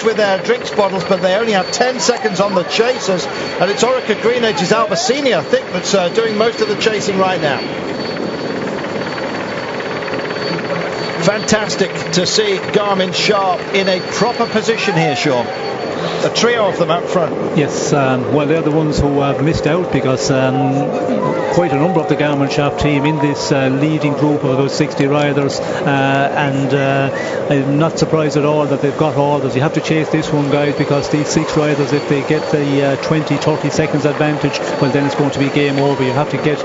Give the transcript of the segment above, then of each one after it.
alerts with their drinks bottles, but they only have 10 seconds on the chasers, and it's Orica Green Edge's Albacini, I think, that's doing most of the chasing right now. Fantastic to see Garmin Sharp in a proper position here, Sean. A trio of them up front. Yes, well, they're the ones who have missed out, because quite a number of the Garmin Sharp team in this leading group of about 60 riders, and I'm not surprised at all that they've got orders. You have to chase this one, guys, because these 6 riders, if they get the 20-30 seconds advantage, well, then it's going to be game over. You have to get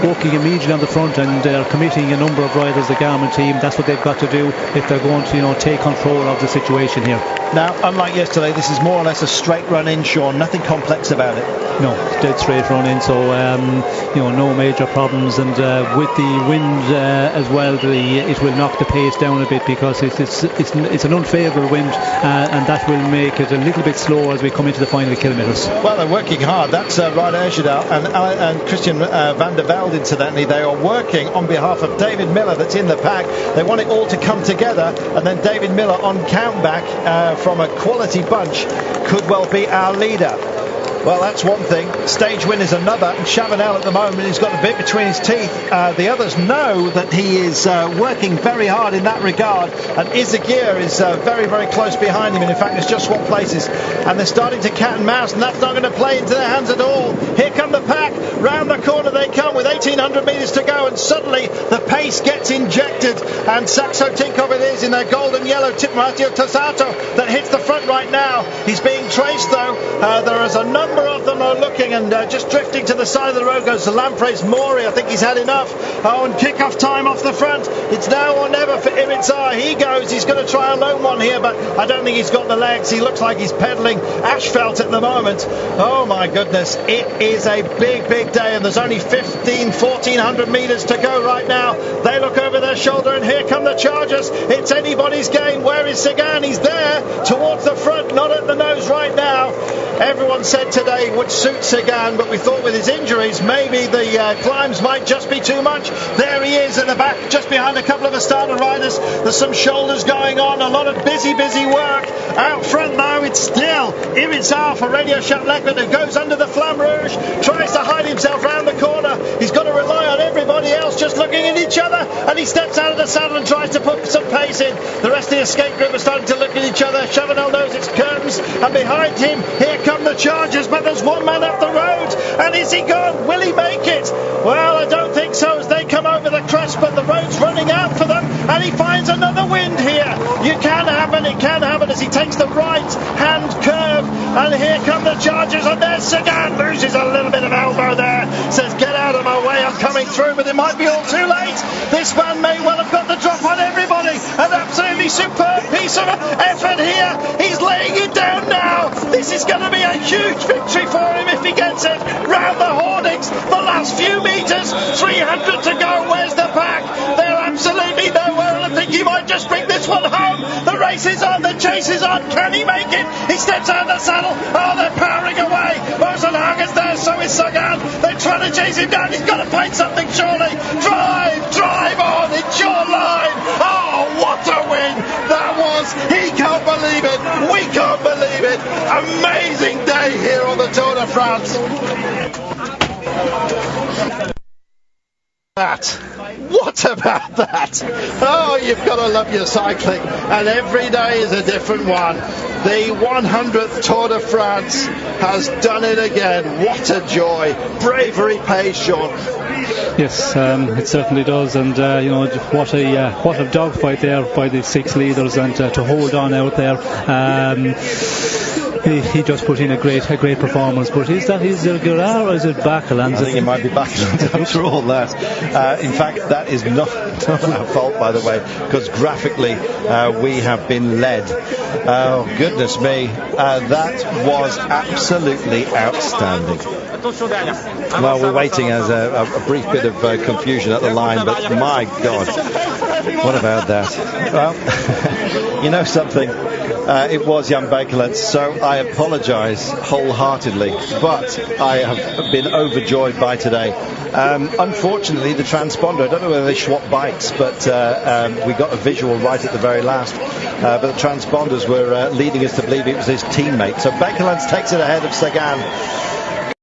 working immediately on the front, and they're committing a number of riders, the Garmin team. That's what they've got to do if they're going to, take control of the situation here. Now, unlike yesterday, this is more or less a straight run in, Sean. Nothing complex about it. No, dead straight run in, so no major problems. And with the wind as well, it will knock the pace down a bit, because it's an unfavourable wind, and that will make it a little bit slower as we come into the final kilometres. Well, they're working hard. That's Ryder Erzadal and Christian van der Velde, incidentally. They are working on behalf of David Miller, that's in the pack. They want it all to come together, and then David Miller on countback from a quality bunch could well be our leader. Well, that's one thing. Stage win is another. And Chavanel at the moment, he's got a bit between his teeth. The others know that he is working very hard in that regard. And Izagir is very, very close behind him. And in fact, it's just swapped places. And they're starting to cat and mouse, and that's not going to play into their hands at all. Here come the pack. Round the corner they come with 1,800 metres to go. And suddenly the pace gets injected. And Saxo Tinkoff it is in their golden yellow tip, Matteo Tosato, that hits the front right now. He's being traced, though. There is a number of them are looking, and just drifting to the side of the road goes Lampreys Mori. I think he's had enough. And kick-off time off the front. It's now or never for Irizar. He goes. He's going to try a lone one here, but I don't think he's got the legs. He looks like he's pedaling asphalt at the moment. Oh my goodness. It is a big, big day, and there's only 1,400 metres to go right now. They look over their shoulder, and here come the Chargers. It's anybody's game. Where is Sagan? He's there towards the front, not at the nose right now. Everyone said today would suit Sagan, but we thought with his injuries maybe the climbs might just be too much. There he is at the back, just behind a couple of Astana riders. There's some shoulders going on, a lot of busy work. Out front though, it's still Irizar for Radio Chaplequin, who goes under the Flamme Rouge, tries to hide himself round the corner. He's got to rely on everybody else just looking at each other, and he steps out of the saddle and tries to put some pace in. The rest of the escape group are starting to look at each other. Chavanel knows it's curtains, and behind him, here come the Chargers, but there's one man up the road, and is he gone? Will he make it? Well, I don't think so as they come over the crest, but the road's running out for them, and he finds another wind here. It can happen as he takes the right hand curve, and here come the Chargers, and there's Sagan, loses a little bit of elbow there, says get out of my way, I'm coming through, but it might be all too late. This man may well have got the drop on everybody. An absolutely superb piece of effort here. He's laying it down now. This is going to be a huge victory for him if he gets it. Round the Hornings, the last few metres, 300 to go. Where's the pack? They're absolutely nowhere, and I think he might just bring this one home. The race is on, the chase is on. Can he make it? He steps out of the saddle. Oh, they're powering away. Rosenhagen's there, so is Sagan. They're trying to chase him down. He's got to find something, surely. Drive on. It's your line. Oh, what a win that was. He can't believe it. We can't believe it. Amazing day here on the Tour de France. What about that? Oh, you've got to love your cycling, and every day is a different one. The 100th Tour de France has done it again. What a joy. Bravery pays, Sean. Yes, it certainly does, and what a dogfight there by the 6 leaders, and to hold on out there. He just put in a great performance. But is Gerard or is it Bakelands? I think it might be Bakelands after all that. In fact, that is not our fault, by the way, because graphically we have been led. Oh, goodness me. That was absolutely outstanding. Well, we're waiting as a brief bit of confusion at the line, but my God, what about that? Well, You know something? It was Jan Bakelants, so I apologise wholeheartedly, but I have been overjoyed by today. Unfortunately, the transponder, I don't know whether they swapped bikes, but we got a visual right at the very last. But the transponders were leading us to believe it was his teammate. So Bakelants takes it ahead of Sagan.